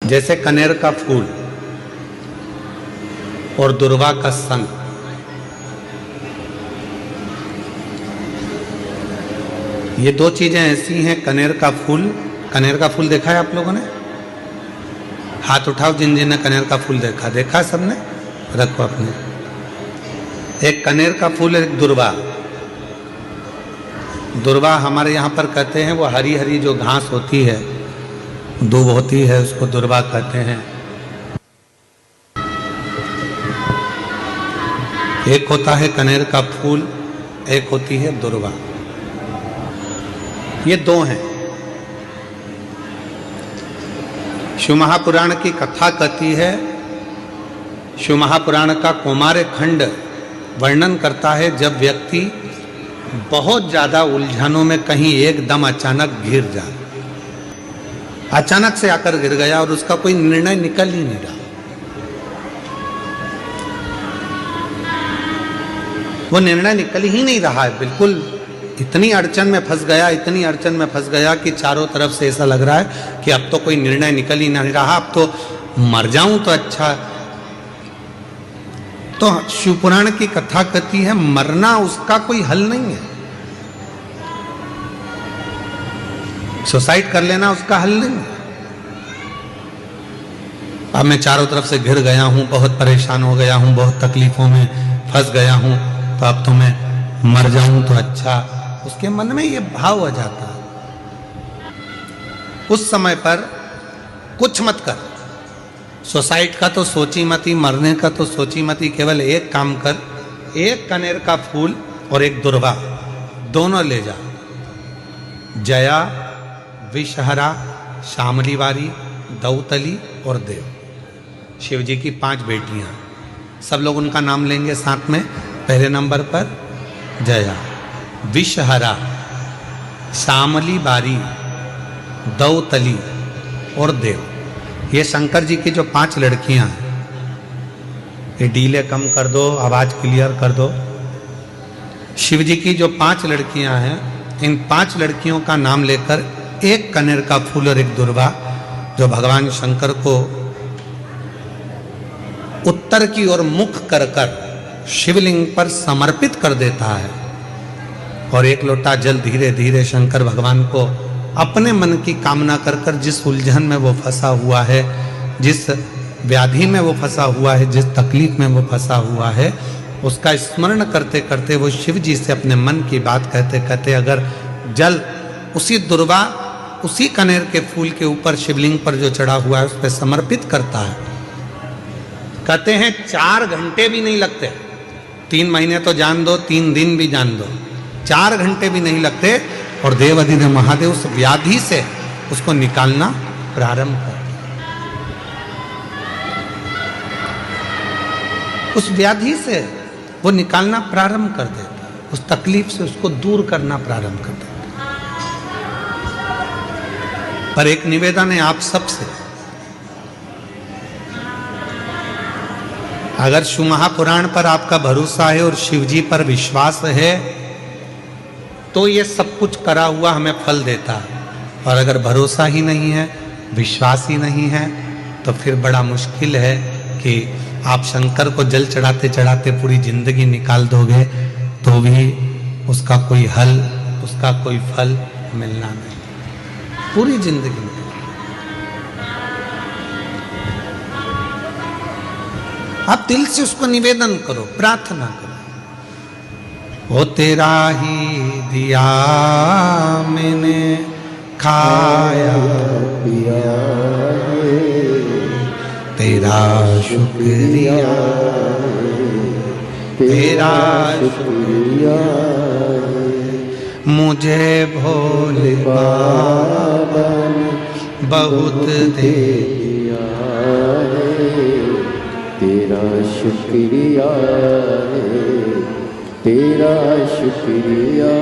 जैसे कनेर का फूल और दुर्वा का संग, ये दो चीजें ऐसी हैं। कनेर का फूल देखा है आप लोगों ने? हाथ उठाओ जिन जिन ने कनेर का फूल देखा है सबने? रखो अपने। एक कनेर का फूल, एक दुर्वा हमारे यहाँ पर कहते हैं, वो हरी हरी जो घास होती है, दूब होती है, उसको दुर्वा कहते हैं। एक होता है कनेर का फूल, एक होती है दुर्वा। ये दो हैं। शिव महापुराण की कथा कहती है, शिव महापुराण का कौमार्य खंड वर्णन करता है, जब व्यक्ति बहुत ज्यादा उलझनों में कहीं एकदम अचानक घिर जाए, अचानक से आकर गिर गया और उसका कोई निर्णय निकल ही नहीं रहा, वो निर्णय निकल ही नहीं रहा है, बिल्कुल इतनी अड़चन में फंस गया कि चारों तरफ से ऐसा लग रहा है कि अब तो कोई निर्णय निकल ही नहीं रहा, अब तो मर जाऊं तो अच्छा। तो शिव पुराण की कथा कहती है, मरना उसका कोई हल नहीं है, सुसाइड कर लेना उसका हल नहीं है। अब मैं चारों तरफ से घिर गया हूं, बहुत परेशान हो गया हूं, बहुत तकलीफों में फंस गया हूं, तो अब तो मैं मर जाऊं तो अच्छा। उसके मन में ये भाव आ जाता है। उस समय पर कुछ मत कर, सुसाइड का तो सोची मत ही, मरने का तो सोची मत ही, केवल एक काम कर, एक कनेर का फूल और एक दुर्वा दोनों ले जा। जया, विषहरा, शामलीवारी, दौतली और देव, शिव जी की 5 बेटियां। सब लोग उनका नाम लेंगे साथ में। पहले नंबर पर जया, विषहरा, शामलीवारी, दौतली और देव। ये शंकर जी की जो 5 लड़कियां हैं, ये डीले कम कर दो, आवाज क्लियर कर दो। शिव जी की जो 5 लड़कियां हैं, इन 5 लड़कियों का नाम लेकर एक कनेर का फूल और एक दुर्वा, जो भगवान शंकर को उत्तर की ओर मुख कर कर शिवलिंग पर समर्पित कर देता है, और एक लोटा जल धीरे धीरे शंकर भगवान को अपने मन की कामना कर कर, जिस उलझन में वो फंसा हुआ है, जिस व्याधि में वो फंसा हुआ है, जिस तकलीफ में वो फंसा हुआ है, उसका स्मरण करते करते वो शिव जी से अपने मन की बात कहते कहते अगर जल उसी दुर्वा, उसी कनेर के फूल के ऊपर शिवलिंग पर जो चढ़ा हुआ है उस पर समर्पित करता है, कहते हैं 4 घंटे भी नहीं लगते। 3 महीने तो जान दो, 3 दिन भी जान दो, 4 घंटे भी नहीं लगते, और देवाधिदेव महादेव उस व्याधि से उसको निकालना प्रारंभ कर, उस व्याधि से वो निकालना प्रारंभ कर देता, उस तकलीफ से उसको दूर करना प्रारंभ कर देता। पर एक निवेदन है आप सबसे, अगर शिव महापुराण पर आपका भरोसा है और शिव जी पर विश्वास है, तो ये सब कुछ करा हुआ हमें फल देता है। और अगर भरोसा ही नहीं है, विश्वास ही नहीं है, तो फिर बड़ा मुश्किल है कि आप शंकर को जल चढ़ाते चढ़ाते पूरी जिंदगी निकाल दोगे, तो भी उसका कोई हल, उसका कोई फल मिलना नहीं, पूरी जिंदगी में। आप दिल से उसको निवेदन करो, प्रार्थना करो, वो तेरा ही दिया मैंने खाया पिया, तेरा शुक्रिया, तेरा शुक्रिया, मुझे भोले बाबा ने बहुत दे दिया, तेरा शुक्रिया, तेरा शुक्रिया।